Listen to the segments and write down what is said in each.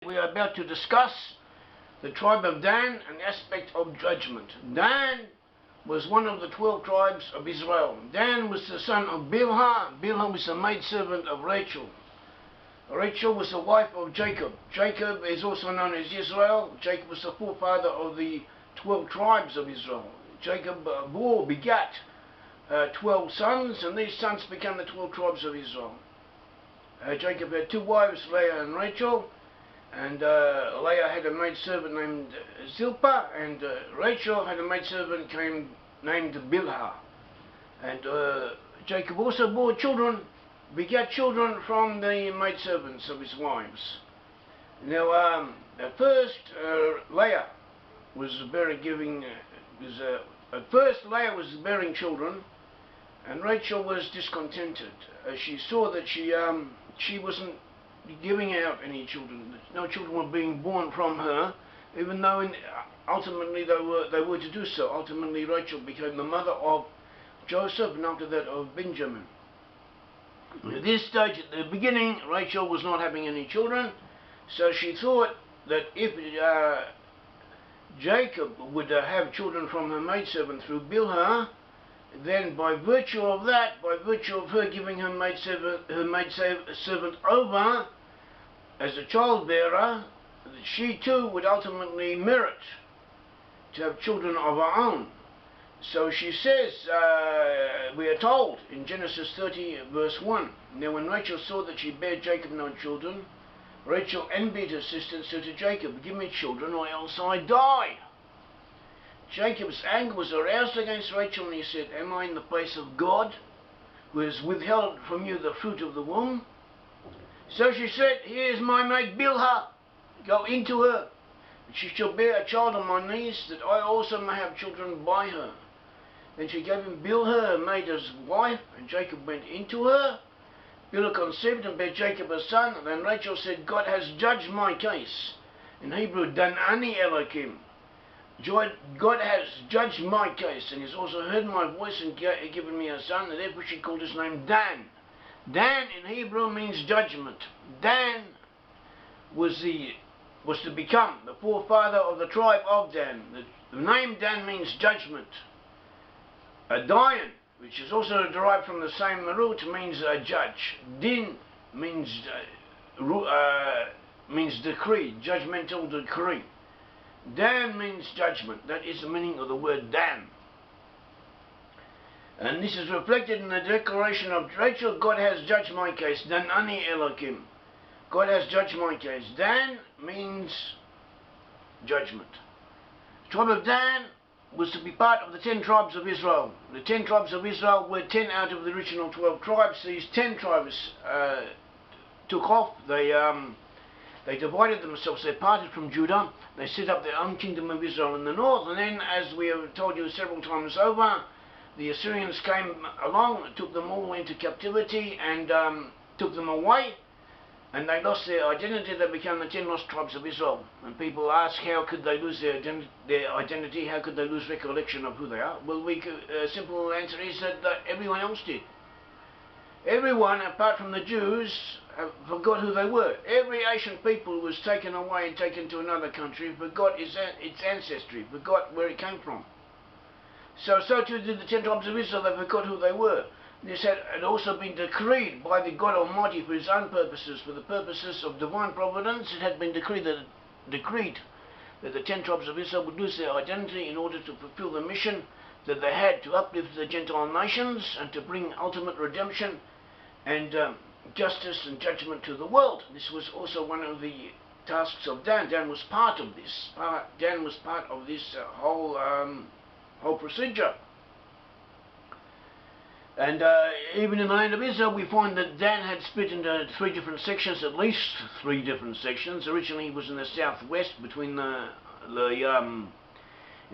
We are about to discuss the tribe of Dan, an aspect of judgment. Dan was one of the 12 tribes of Israel. Dan was the son of Bilhah. Bilhah was the maidservant of Rachel. Rachel was the wife of Jacob. Jacob is also known as Israel. Jacob was the forefather of the 12 tribes of Israel. Jacob begat 12 sons, and these sons became the 12 tribes of Israel. Jacob had two wives, Leah and Rachel, and Leah had a maidservant named Zilpah, and Rachel had a maidservant named Bilhah. And Jacob also bore children, begat children from the maidservants of his wives. Now, at first, Leah was bearing children, and Rachel was discontented. She saw that she wasn't giving out any children. No children were being born from her, even though ultimately they were to do so. Ultimately, Rachel became the mother of Joseph, and after that of Benjamin. At this stage, at the beginning, Rachel was not having any children, so she thought that if Jacob would have children from her maidservant through Bilhah, then by virtue of that, by virtue of her giving her maidservant over as a childbearer, she too would ultimately merit to have children of her own. So she says, we are told in Genesis 30 verse 1, now when Rachel saw that she bare Jacob no children, Rachel envied her sister and said to Jacob, give me children or else I die. Jacob's anger was aroused against Rachel, and he said, am I in the place of God, who has withheld from you the fruit of the womb? So she said, here is my maid Bilhah, go into her, and she shall bear a child on my knees, that I also may have children by her. Then she gave him Bilhah, her maid, as wife, and Jacob went into her. Bilhah conceived and bare Jacob a son. And then Rachel said, God has judged my case. In Hebrew, Danite Elohim. God has judged my case, and he's also heard my voice and given me a son, and therefore she called his name Dan. Dan in Hebrew means judgment. Dan was to become the forefather of the tribe of Dan. The name Dan means judgment. Dayan, which is also derived from the same root, means judge. Din means decree, judgmental decree. Dan means judgment. That is the meaning of the word Dan. And this is reflected in the declaration of Rachel, God has judged my case. Danani Elohim. God has judged my case. Dan means judgment. The tribe of Dan was to be part of the 10 tribes of Israel. The 10 tribes of Israel were 10 out of the original 12 tribes. These 10 tribes took off. They divided themselves. They parted from Judah. They set up their own kingdom of Israel in the north. And then, as we have told you several times over, the Assyrians came along, took them all into captivity, and took them away. And they lost their identity. They became the 10 lost tribes of Israel. And people ask, how could they lose their identity? How could they lose recollection of who they are? Well, a simple answer is that everyone else did. Everyone, apart from the Jews, forgot who they were. Every Asian people was taken away and taken to another country, forgot its ancestry, forgot where it came from. So too did the 10 tribes of Israel. They forgot who they were. This had also been decreed by the God Almighty for his own purposes, for the purposes of divine providence. It had been decreed that the 10 tribes of Israel would lose their identity in order to fulfill the mission that they had to uplift the Gentile nations and to bring ultimate redemption and justice and judgment to the world. This was also one of the tasks of Dan. Dan was part of this. Dan was part of this whole procedure. And even in the land of Israel, we find that Dan had split into 3 different sections, at least 3 different sections. Originally, he was in the southwest, between in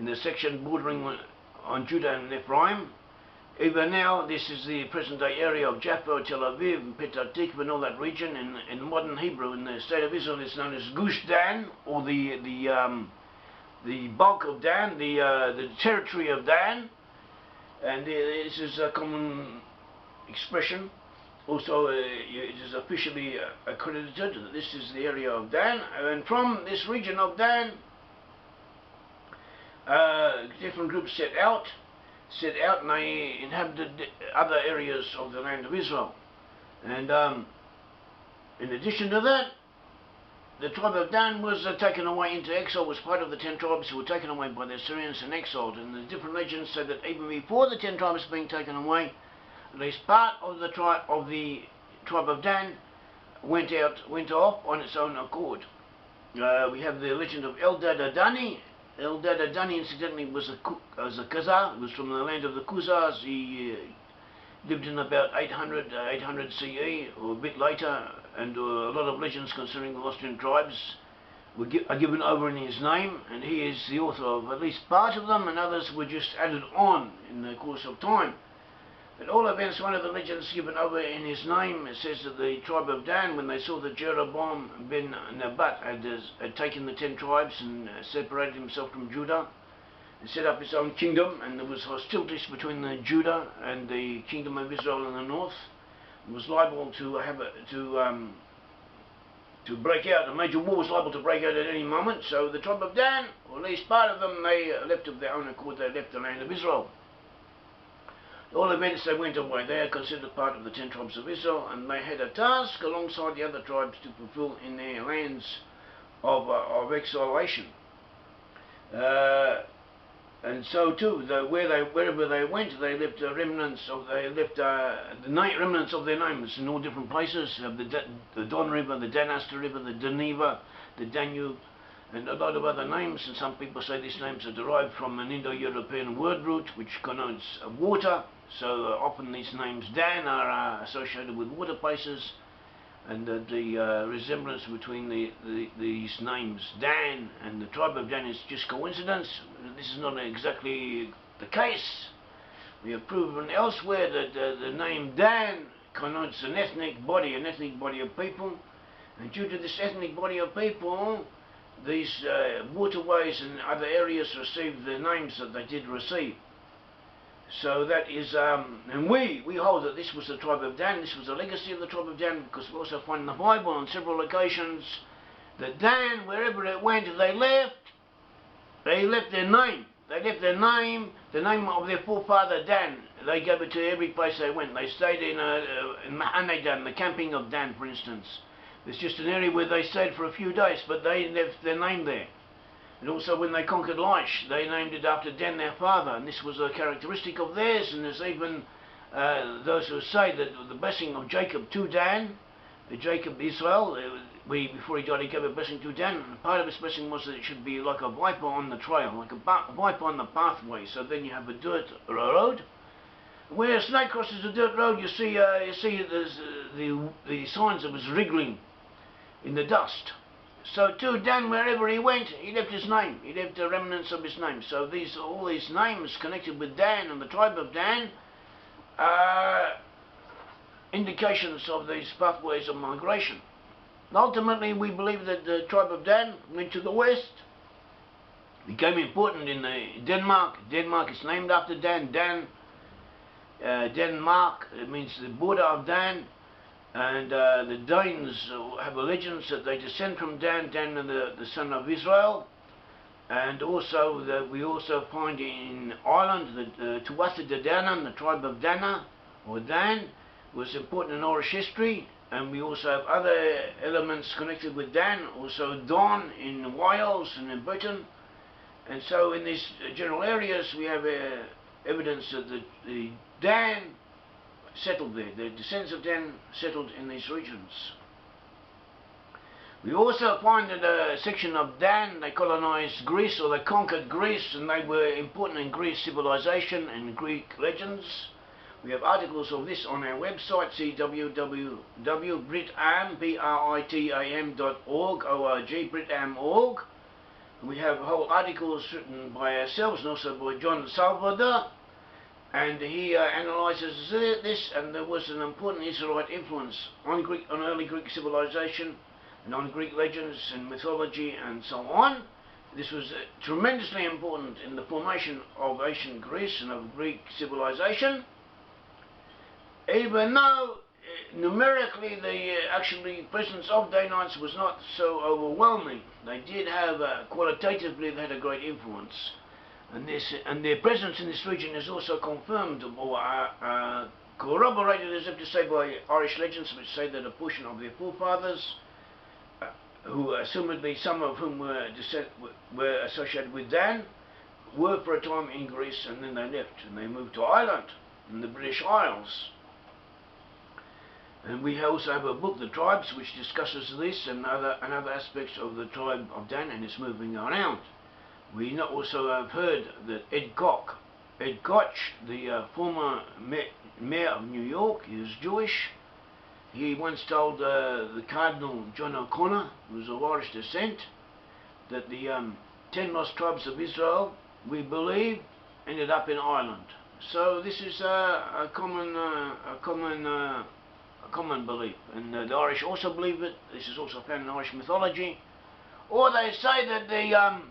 the section bordering on Judah and Ephraim. Even now, this is the present-day area of Jaffa, Tel Aviv, and Petah Tikva, and all that region. In modern Hebrew, in the state of Israel, it's known as Gush Dan, or the bulk of Dan, the territory of Dan. And this is a common expression Also, it is officially accredited that this is the area of Dan, and from this region of Dan, different groups set out, and they inhabited other areas of the land of Israel. And in addition to that, the tribe of Dan was taken away into exile, was part of the 10 tribes who were taken away by the Assyrians and exiled. And the different legends say that even before the 10 tribes being taken away, at least part of the tribe of Dan went off on its own accord. We have the legend of Eldad Adani. Eldad Adani, incidentally, was a Khazar. He was from the land of the Khazars. He lived in about 800 CE, or a bit later, and a lot of legends concerning the lost 10 tribes are given over in his name, and he is the author of at least part of them, and others were just added on in the course of time. At all events, one of the legends given over in his name, it says that the tribe of Dan, when they saw that Jeroboam ben Nebat had taken the 10 tribes and separated himself from Judah and set up his own kingdom, and there was hostilities between the Judah and the kingdom of Israel in the north, it was liable to break out. A major war was liable to break out at any moment. So the tribe of Dan, or at least part of them, they left of their own accord. They left the land of Israel. All events, they went away. They are considered part of the 10 tribes of Israel, and they had a task alongside the other tribes to fulfill in their lands of exilation. And so too, wherever they went, they left remnants of remnants of their names in all different places. The Don River, the Danaster River, the Daniva, the Danube, and a lot of other names. And some people say these names are derived from an Indo-European word root which connotes water. So often these names Dan are associated with water places, and the resemblance between these names Dan and the tribe of Dan is just coincidence. This is not exactly the case. We have proven elsewhere that the name Dan connotes an ethnic body of people, and due to this ethnic body of people, these waterways and other areas received the names that they did receive. So that is, and we hold that this was the tribe of Dan. This was the legacy of the tribe of Dan, because we also find in the Bible on several occasions that Dan, wherever it went, they left their name. They left their name, the name of their forefather Dan. They gave it to every place they went. They stayed in Mahane Dan, the camping of Dan, for instance. There's just an area where they stayed for a few days, but they left their name there. And also when they conquered Laish, they named it after Dan, their father, and this was a characteristic of theirs. And there's even those who say that the blessing of Jacob to Dan, Jacob Israel, before he died, he gave a blessing to Dan, and part of his blessing was that it should be like a viper on the trail, like a viper on the pathway. So then you have a dirt road. Where a snake crosses a dirt road, you see there's the signs of his wriggling in the dust. So too, Dan, wherever he went, he left his name. He left the remnants of his name. So all these names connected with Dan and the tribe of Dan are indications of these pathways of migration. And ultimately, we believe that the tribe of Dan went to the west, became important in Denmark. Denmark is named after Dan. Denmark, it means the border of Dan. And the Danes have a legend that they descend from Dan, the son of Israel. And also we also find in Ireland that Tuatha De Danann, the tribe of Dana, or Dan, was important in Irish history. And we also have other elements connected with Dan, also Don in Wales and in Britain. And so in these general areas we have evidence that the Dan settled there. The descendants of Dan settled in these regions. We also find that a section of Dan, they colonized Greece, or they conquered Greece, and they were important in Greek civilization and Greek legends. We have articles of this on our website, www.britam.org, Britam.org. We have whole articles written by ourselves and also by John Salvador. And he analyses this, and there was an important Israelite influence on early Greek civilization and on Greek legends and mythology and so on. This was tremendously important in the formation of ancient Greece and of Greek civilization, even though numerically, the actually presence of Danites was not so overwhelming. They did have, qualitatively, they had a great influence. And their presence in this region is also confirmed or corroborated, as if to say, by Irish legends, which say that a portion of their forefathers, who assumedly some of whom were associated with Dan, were for a time in Greece, and then they left and they moved to Ireland in the British Isles. And we also have a book, The Tribes, which discusses this and other aspects of the tribe of Dan and its moving around. We also have heard that Ed Koch, the former mayor of New York, he was Jewish. He once told the Cardinal John O'Connor, who was of Irish descent, that the 10 lost tribes of Israel, we believe, ended up in Ireland. So this is a common belief, and the Irish also believe it. This is also found in Irish mythology. Or they say that the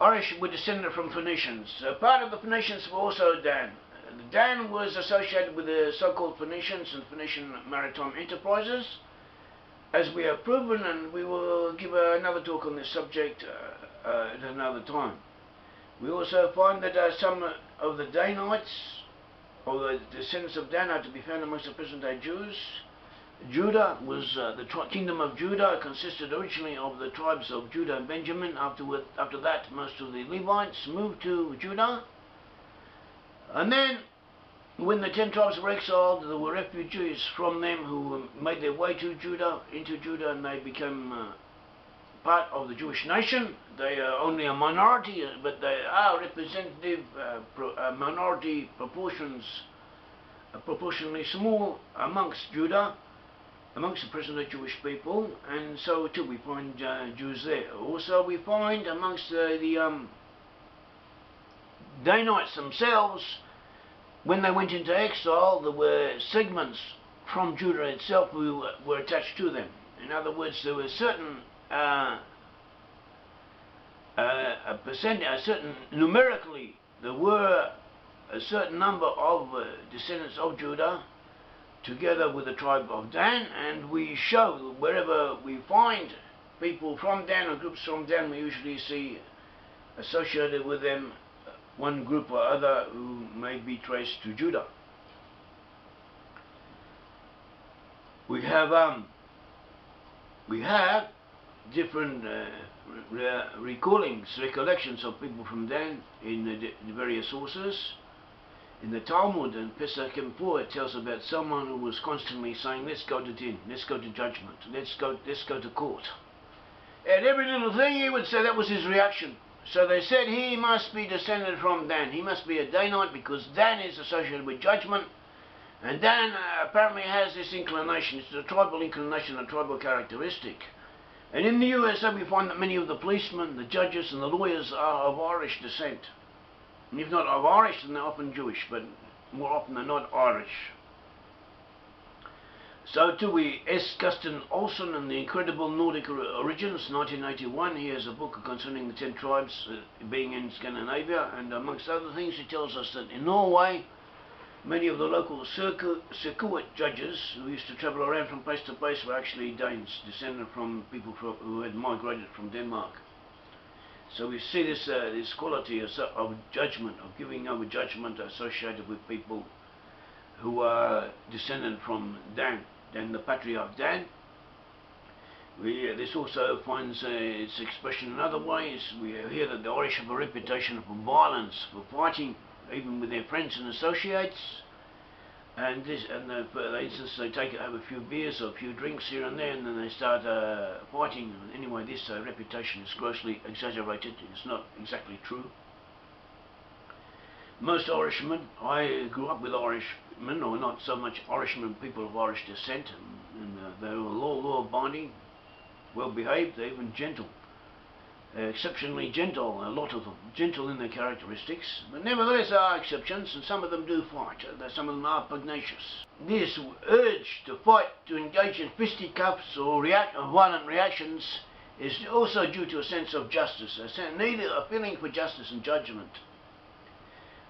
Irish were descended from Phoenicians. Part of the Phoenicians were also Dan. Dan was associated with the so-called Phoenicians and Phoenician maritime enterprises, as we have proven, and we will give another talk on this subject at another time. We also find that some of the Danites, or the descendants of Dan, are to be found amongst the present-day Jews. Judah was the kingdom of Judah consisted originally of the tribes of Judah and Benjamin. After that, most of the Levites moved to Judah. And then, when the 10 tribes were exiled, there were refugees from them who made their way to Judah, and they became part of the Jewish nation. They are only a minority, but they are representative minority proportions, proportionally small amongst Judah, amongst the present-day Jewish people, and so too we find Jews there. Also we find amongst the Danites themselves, when they went into exile, there were segments from Judah itself who were attached to them. In other words, there were certain numerically, there were a certain number of descendants of Judah together with the tribe of Dan, and we show wherever we find people from Dan or groups from Dan, we usually see associated with them one group or other who may be traced to Judah. We have different recollections of people from Dan in the various sources. In the Talmud and Pesachim 4, it tells about someone who was constantly saying, let's go to din, let's go to judgment, let's go to court. And every little thing he would say, that was his reaction. So they said he must be descended from Dan. He must be a Danite because Dan is associated with judgment. And Dan apparently has this inclination. It's a tribal inclination, a tribal characteristic. And in the USA we find that many of the policemen, the judges and the lawyers are of Irish descent. And if not of Irish, then they're often Jewish, but more often than not Irish. So too S. Gustin Olson and the Incredible Nordic Origins, 1981, he has a book concerning the 10 tribes being in Scandinavia, and amongst other things he tells us that in Norway, many of the local circuit judges who used to travel around from place to place were actually Danes, descended from people who had migrated from Denmark. So we see this quality of judgment, of giving over judgment associated with people who are descended from Dan, the patriarch Dan. This also finds its expression in other ways. We hear that the Irish have a reputation for violence, for fighting, even with their friends and associates. And for instance, they have a few beers or a few drinks here and there, and then they start fighting. Anyway, this reputation is grossly exaggerated. It's not exactly true. Most Irishmen, I grew up with Irishmen, or not so much Irishmen, people of Irish descent, and they were law-abiding, well-behaved, they're even gentle. Exceptionally gentle, a lot of them, gentle in their characteristics, but nevertheless there are exceptions, and some of them do fight. Some of them are pugnacious. This urge to fight, to engage in fisticuffs or violent reactions is also due to a sense of justice, a feeling for justice and judgment.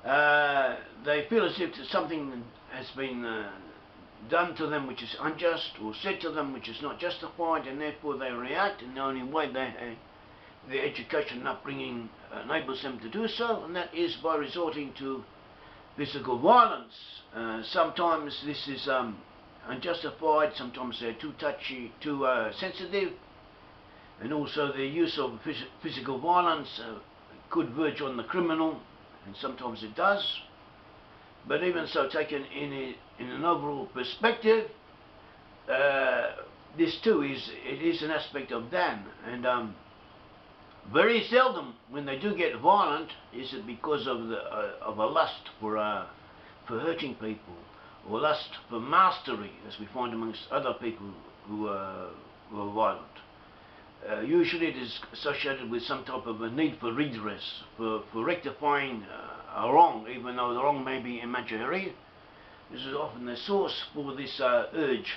They feel as if something has been done to them which is unjust, or said to them which is not justified, and therefore they react in the only way their education and upbringing enables them to do so, and that is by resorting to physical violence. Sometimes this is unjustified, sometimes they're too touchy, too sensitive, and also their use of physical violence could verge on the criminal, and sometimes it does. But even so, taken in an overall perspective, this too is an aspect of Dan, and very seldom when they do get violent is it because of a lust for hurting people, or lust for mastery, as we find amongst other people who are violent. Usually it is associated with some type of a need for redress, for rectifying a wrong, even though the wrong may be imaginary. This is often the source for this urge,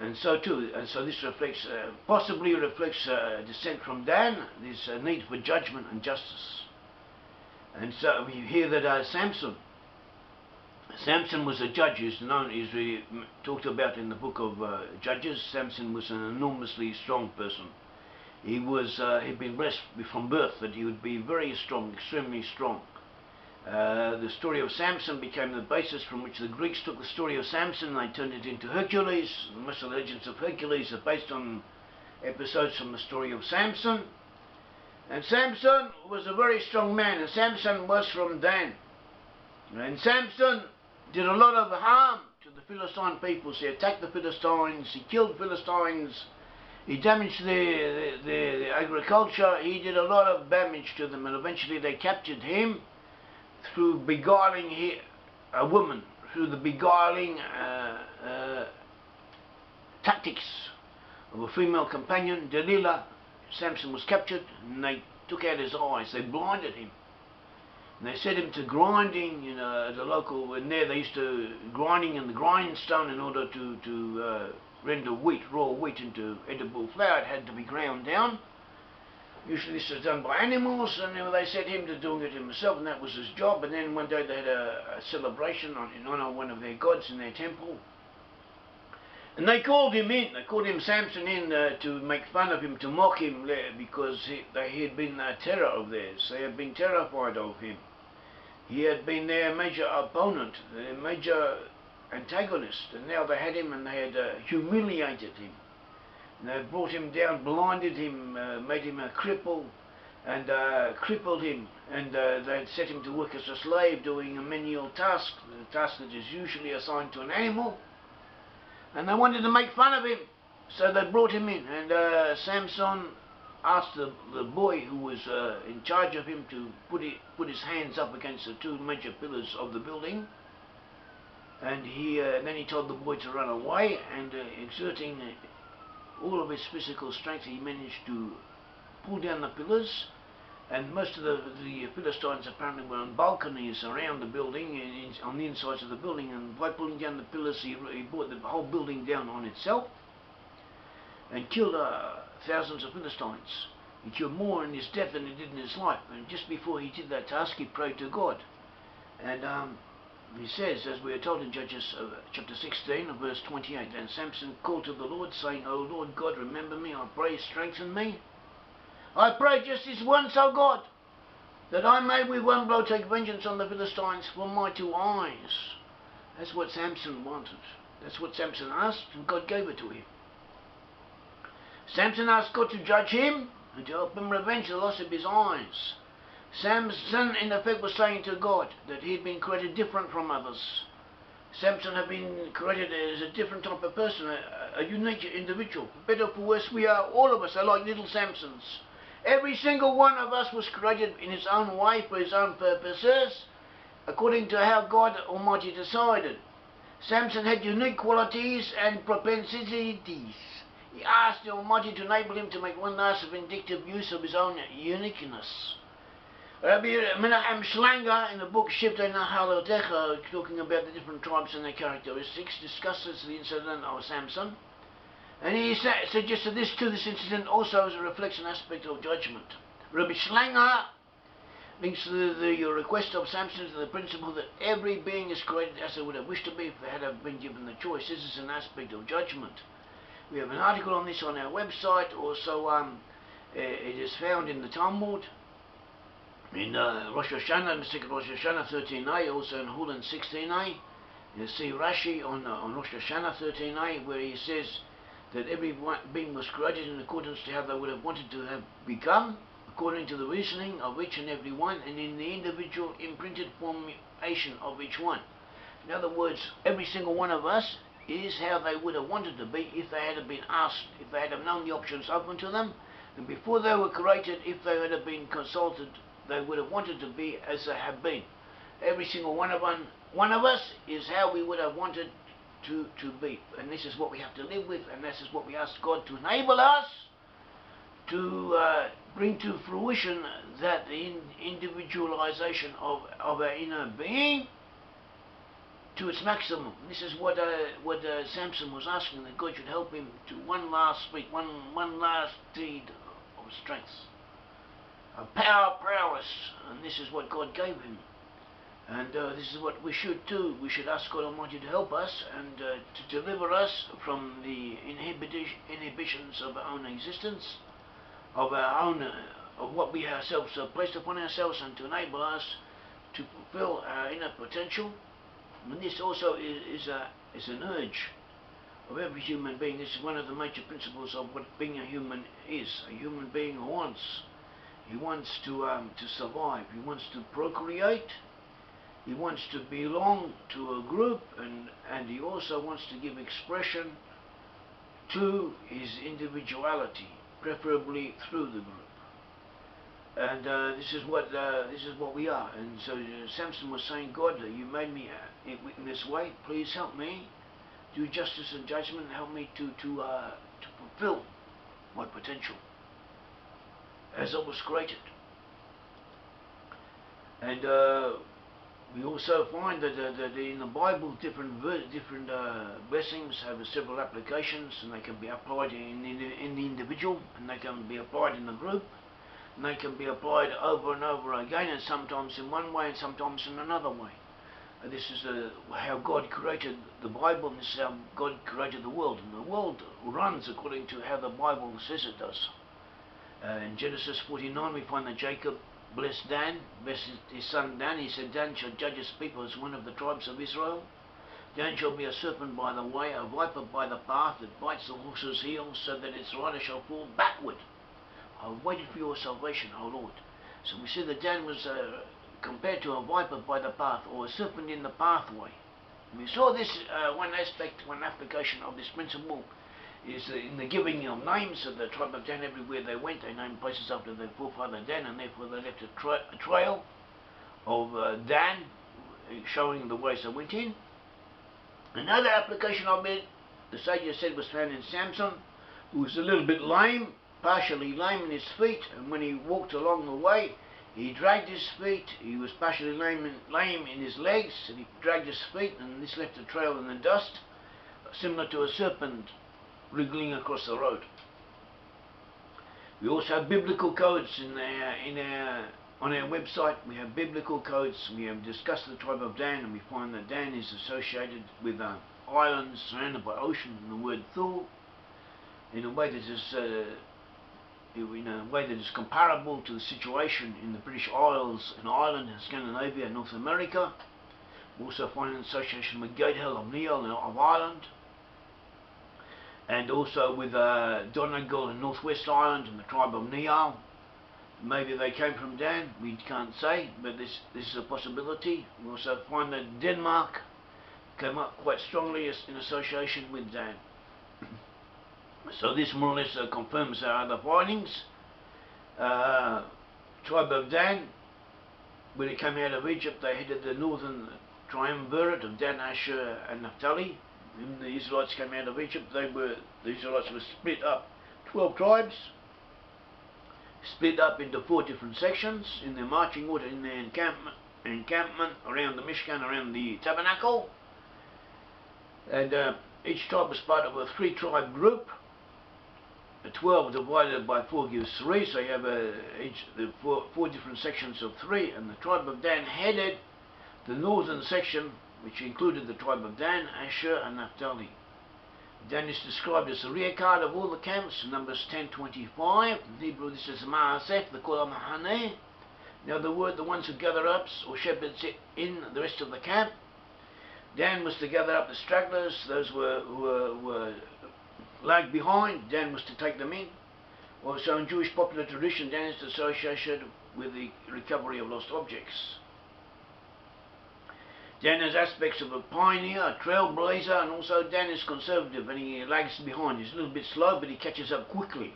and so this reflects, possibly reflects descent from Dan, this need for judgment and justice. And so we hear that Samson was a judge. He's known, he's really talked about in the book of Judges. Samson was an enormously strong person. He was, he'd been blessed from birth that he would be very strong, extremely strong. The story of Samson became the basis from which the Greeks took the story of Samson and they turned it into Hercules. Most of the legends of Hercules are based on episodes from the story of Samson. And Samson was a very strong man, and Samson was from Dan. And Samson did a lot of harm to the Philistine peoples. He attacked the Philistines, he killed Philistines, he damaged their agriculture, he did a lot of damage to them, and eventually they captured him through beguiling a woman, through the beguiling tactics of a female companion, Delilah. Samson was captured, and they took out his eyes, they blinded him. And they set him to grinding, you know, at a local, and there they used to grinding in the grindstone in order to render wheat, raw wheat, into edible flour. It had to be ground down. Usually this was done by animals, and then they set him to doing it himself, and that was his job. And then one day they had a celebration in honor of one of their gods in their temple. And they called him in, they called him Samson in to make fun of him, to mock him there, because he had been a terror of theirs. They had been terrified of him. He had been their major opponent, their major antagonist, and now they had him and they had humiliated him. And they had brought him down, blinded him, made him a cripple, and crippled him, and they had set him to work as a slave, doing a menial task, the task that is usually assigned to an animal. And they wanted to make fun of him, so they brought him in, and Samson asked the boy who was in charge of him to put his hands up against the two major pillars of the building, and then he told the boy to run away, and exerting all of his physical strength, he managed to pull down the pillars. And most of the Philistines apparently were on balconies around the building, on the insides of the building, and by pulling down the pillars he brought the whole building down on itself and killed thousands of Philistines. He killed more in his death than he did in his life. And just before he did that task, he prayed to God. And he says, as we are told in Judges chapter 16 verse 28, and Samson called to the Lord, saying, O Lord God, remember me, I pray, strengthen me. I pray just this once, O God, that I may with one blow take vengeance on the Philistines for my two eyes. That's what Samson wanted. That's what Samson asked, and God gave it to him. Samson asked God to judge him and to help him revenge the loss of his eyes. Samson, in effect, was saying to God that he had been created different from others. Samson had been created as a different type of person, a unique individual. For better or for worse, we are, all of us are like little Samsons. Every single one of us was created in his own way for his own purposes, according to how God Almighty decided. Samson had unique qualities and propensities. He asked the Almighty to enable him to make one last vindictive use of his own uniqueness. Rabbi Menachem Schlanger, in the book Shivtei Nahalotecha, talking about the different tribes and their characteristics, discusses the incident of Samson. And he suggested this incident also reflects an aspect of judgment. Rabbi Schlanger links to the request of Samson to the principle that every being is created as they would have wished to be if they had been given the choice. This is an aspect of judgment. We have an article on this on our website. Also, it is found in the Talmud, in Rosh Hashanah, the second Rosh Hashanah 13a, also in Hulin 16a. You see Rashi on Rosh Hashanah 13a, where he says that every being was created in accordance to how they would have wanted to have become, according to the reasoning of each and every one, and in the individual imprinted formation of each one. In other words, every single one of us is how they would have wanted to be if they had been asked, if they had known the options open to them, and before they were created, if they had been consulted, they would have wanted to be as they have been. Every single one of us is how we would have wanted to be, and this is what we have to live with, and this is what we ask God to enable us to bring to fruition, that the individualization of our inner being to its maximum. This is what Samson was asking, that God should help him to one last deed of strength, of power, prowess, and this is what God gave him. And this is what we should do. We should ask God Almighty to help us and to deliver us from the inhibitions of our own existence, of our own, of what we ourselves have placed upon ourselves, and to enable us to fulfill our inner potential. And this also is an urge of every human being. This is one of the major principles of what being a human is. A human being wants. He wants to survive. He wants to procreate. He wants to belong to a group, and he also wants to give expression to his individuality, preferably through the group. And this is what we are. And so Samson was saying, God, you made me in this way. Please help me do justice and judgment. Help me to fulfill my potential as I was created. And we also find that in the Bible, different blessings have several applications, and they can be applied in the individual, and they can be applied in the group, and they can be applied over and over again, and sometimes in one way and sometimes in another way. And this is how God created the Bible, and this is how God created the world. And the world runs according to how the Bible says it does. In Genesis 49 we find that Jacob blessed Dan, blessed his son Dan. He said, Dan shall judge his people as one of the tribes of Israel. Dan shall be a serpent by the way, a viper by the path, that bites the horse's heels, so that its rider shall fall backward. I waited for your salvation, O Lord. So we see that Dan was compared to a viper by the path, or a serpent in the pathway. And we saw this one application of this principle is in the giving of names of the tribe of Dan. Everywhere they went, they named places after their forefather Dan, and therefore they left a trail of Dan, showing the ways they went in. Another application of it, the sages said, was found in Samson, who was a little bit lame, partially lame in his feet, and when he walked along the way, he dragged his feet. He was partially lame in his legs, and he dragged his feet, and this left a trail in the dust, similar to a serpent wriggling across the road. We also have biblical codes on our website. We have biblical codes. We have discussed the tribe of Dan, and we find that Dan is associated with islands surrounded by ocean, and the word Thul, in a way that is comparable to the situation in the British Isles and Ireland and Scandinavia and North America. We also find an association with Gatehel of Neil of Ireland, and also with Donegal in Northwest Ireland and the tribe of Nial. Maybe they came from Dan, we can't say, but this is a possibility. We also find that Denmark came up quite strongly in association with Dan. So this more or less confirms our other findings. Tribe of Dan, when it came out of Egypt, they headed the northern triumvirate of Dan, Asher and Naphtali. When the Israelites came out of Egypt, the Israelites were split up, 12 tribes, split up into 4 different sections in their marching order, in their encampment around the Mishkan, around the tabernacle. And each tribe was part of a 3-tribe group. 12 divided by 4 gives 3, so you have each the four different sections of 3, and the tribe of Dan headed the northern section, which included the tribe of Dan, Asher and Naphtali. Dan is described as the rear guard of all the camps, Numbers 10:25. In Hebrew this is Ma'aseh, the Kol HaMahaneh. Now the word, the ones who gather up, or shepherds in the rest of the camp. Dan was to gather up the stragglers, those who were lagged behind. Dan was to take them in. Also in Jewish popular tradition, Dan is associated with the recovery of lost objects. Dan has aspects of a pioneer, a trailblazer, and also Dan is conservative and he lags behind. He's a little bit slow, but he catches up quickly.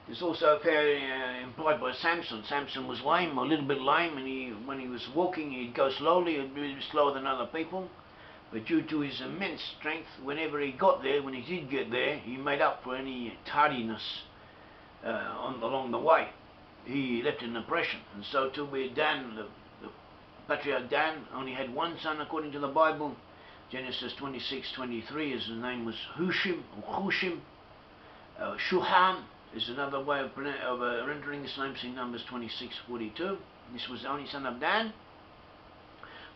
There's also a pair implied by Samson. Samson was lame, a little bit lame, and when he was walking, he'd go slowly, he'd be a bit slower than other people. But due to his immense strength, whenever he got there, when he did get there, he made up for any tardiness along the way. He left an impression, and so too with Dan, the patriarch Dan, only had one son according to the Bible. Genesis 26:23, his name was Hushim, or Hushim. Shuham is another way of rendering his name, see Numbers 26:42. This was the only son of Dan.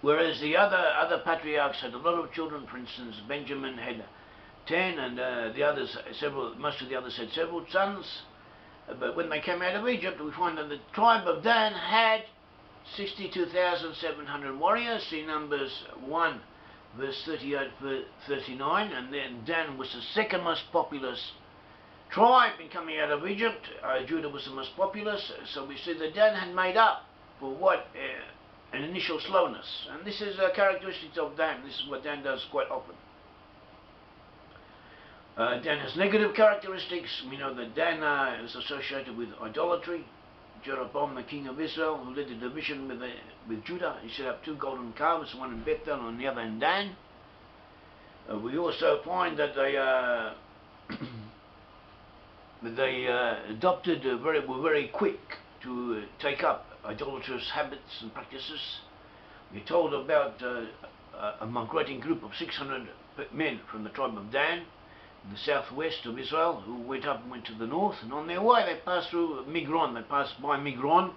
Whereas the other patriarchs had a lot of children. For instance, Benjamin had 10, and most of the others had several sons. But when they came out of Egypt, we find that the tribe of Dan had 62,700 warriors. See Numbers 1, verse 38-39, and then Dan was the second most populous tribe in coming out of Egypt. Judah was the most populous, so we see that Dan had made up for what an initial slowness, and this is a characteristic of Dan. This is what Dan does quite often. Dan has negative characteristics. We know that Dan is associated with idolatry. Jeroboam, the king of Israel, who led the division with Judah, he set up 2 golden calves, one in Bethel and the other in Dan. We also find that they were very quick to take up idolatrous habits and practices. We're told about a migrating group of 600 men from the tribe of Dan in the southwest of Israel, who went up and went to the north, and on their way they passed through Migron. They passed by Migron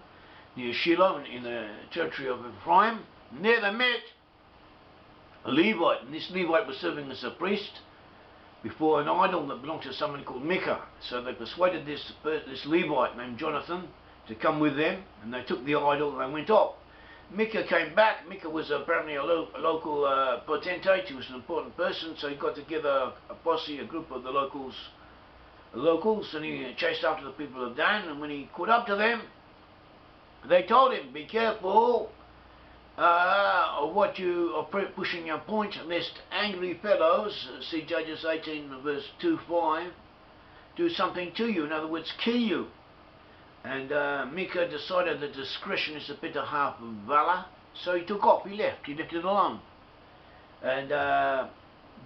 near Shiloh in the territory of Ephraim, and there they met a Levite, and this Levite was serving as a priest before an idol that belonged to someone called Micah. So they persuaded this Levite named Jonathan to come with them, and they took the idol and they went off. Micah came back. Micah was apparently a local potentate. He was an important person, so he got together a posse, a group of the locals, and he chased after the people of Dan, and when he caught up to them, they told him, be careful of what you are pushing your point, lest angry fellows, see Judges 18 verse 2-5, do something to you, in other words, kill you. And Micah decided that discretion is the better half of valor, so he took off, he left it alone. And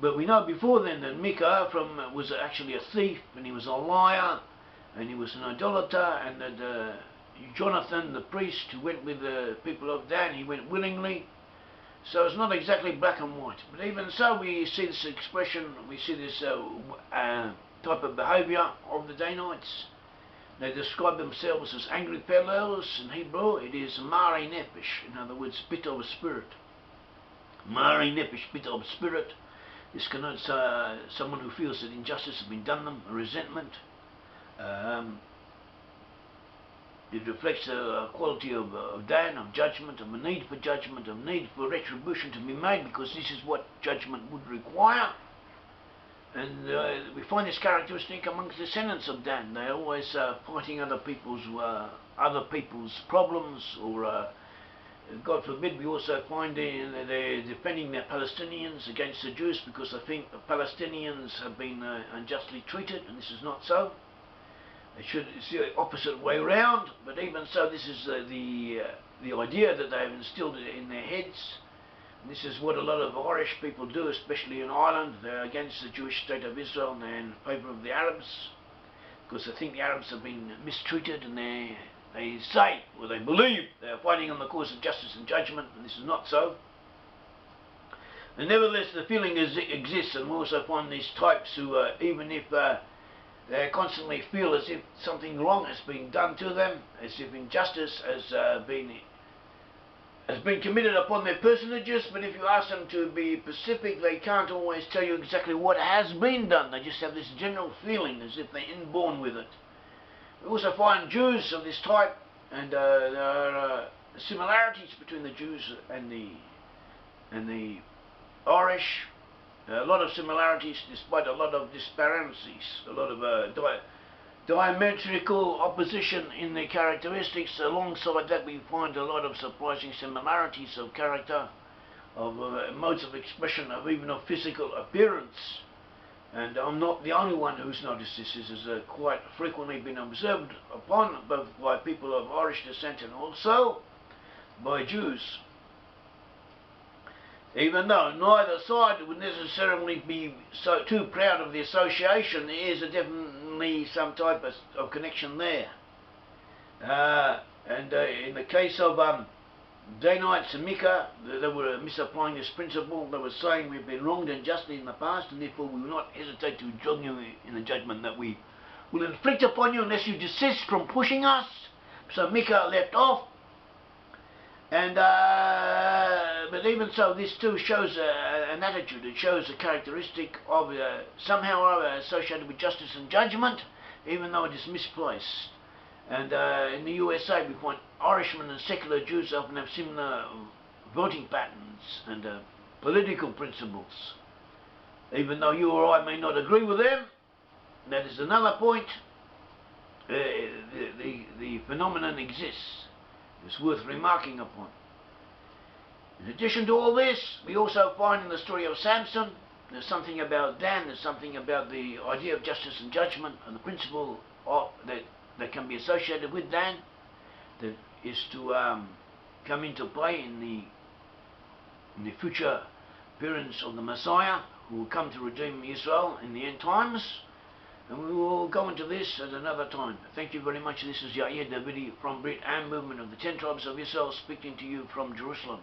but we know before then that Micah was actually a thief, and he was a liar, and he was an idolater, and that Jonathan, the priest who went with the people of Dan, he went willingly. So it's not exactly black and white, but even so we see this expression, we see this type of behaviour of the Danites. They describe themselves as angry fellows. In Hebrew it is Mari Nefesh, in other words, bitter of spirit. Mari Nefesh, bitter of spirit. This connotes someone who feels that injustice has been done them, a resentment. It reflects a quality of Dan, of judgment, of a need for judgment, of need for retribution to be made, because this is what judgment would require. And we find this characteristic amongst the descendants of Dan. They're always fighting other people's problems, or God forbid, we also find they're defending their Palestinians against the Jews because they think the Palestinians have been unjustly treated, and this is not so. It should see the opposite way round, but even so, this is the idea that they have instilled in their heads. And this is what a lot of Irish people do, especially in Ireland. They're against the Jewish state of Israel and they're in favour of the Arabs, because they think the Arabs have been mistreated, and they say, or they believe, they're fighting on the cause of justice and judgment, and this is not so. And nevertheless, the feeling exists, and we also find these types who, even if They constantly feel as if something wrong has been done to them, as if injustice has been committed upon their personages, but if you ask them to be specific, they can't always tell you exactly what has been done. They just have this general feeling as if they're inborn with it. We also find Jews of this type, and there are similarities between the Jews and the Irish. A lot of similarities despite a lot of disparities, a lot of diametrical opposition in their characteristics. Alongside that, we find a lot of surprising similarities of character, of modes of expression, of even of physical appearance. And I'm not the only one who's noticed this. This has quite frequently been observed upon, both by people of Irish descent and also by Jews. Even though neither side would necessarily be too proud of the association, there is definitely some type of connection there. In the case of Danites and Micah, they were misapplying this principle. They were saying we've been wronged unjustly in the past, and therefore we will not hesitate to join you in the judgment that we will inflict upon you unless you desist from pushing us. So Micah left off. And but even so, this too shows an attitude. It shows a characteristic of somehow or other associated with justice and judgment, even though it is misplaced. And in the USA, we find Irishmen and secular Jews often have similar voting patterns and political principles. Even though you or I may not agree with them, that is another point. The phenomenon exists. It's worth remarking upon. In addition to all this, we also find in the story of Samson, there's something about Dan, there's something about the idea of justice and judgment, and the principle that can be associated with Dan, that is to come into play in the future appearance of the Messiah, who will come to redeem Israel in the end times. And we will go into this at another time. Thank you very much. This is Yair Davidiy from Brit and Movement of the 10 Tribes of Israel, speaking to you from Jerusalem.